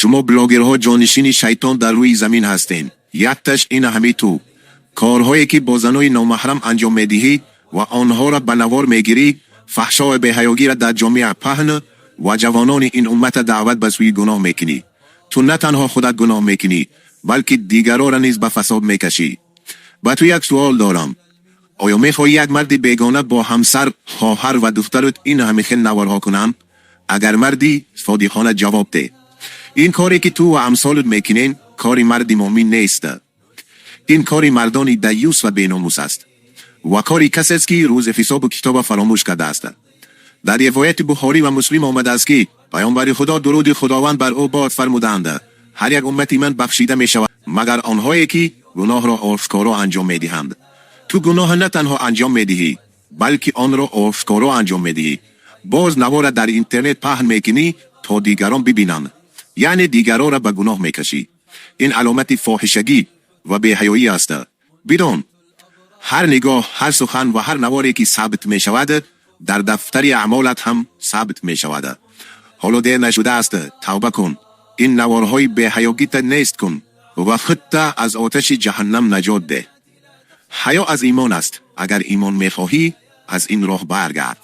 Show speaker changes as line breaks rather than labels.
شما بلاگرها جانشین شیطان در روی زمین هستین. یکتش این همی تو کارهایی که با زنای نامحرم انجام میدهی و آنها را به نوار میگیری، فحشا و بی‌حیایی را در جامعه پهن و جوانان این امت دعوت به سوی گناه میکنی. تو نه تنها خودت گناه میکنی بلکه دیگران را نیز به فساد میکشی. با تو یک سوال دارم، آیا میخوای یک مرد بیگانه با همسر، خواهر و دخترت این همیشه نوارها کنن؟ اگر مردی صادقانه جواب ده. این کاری که تو و امثالت میکنین کاری مرد مومن نیست. این کاری مردانی دیوس و بیناموس است و کاری کسی است که روز حساب و کتاب فراموش کرده است. در روایت بخاری و مسلم آمده است که پیامبر خدا درود خداوند بر او باد فرمودند: هر یک امتی من بخشیده می شود مگر آنهایی که گناه را آشکارا انجام می دهند. تو گناه نه تنها انجام می دهی بلکه آن را آشکارا انجام می دهی. باز نوار در اینترنت پهن میکنی تا دیگران ببینند، یعنی دیگران را به گناه میکشی. این علامت فاحشگی و بی‌حیایی است. بدون هر نگاه، هر سخن و هر نواری که ثابت می شود در دفتر اعمالت هم ثابت می شود. حالا دیر نشده است، توبه کن. این نوارهای بی‌حیاییت نیست کن و خودت از آتش جهنم نجات ده. حیا از ایمان است. اگر ایمان میخواهی از این راه برگرد.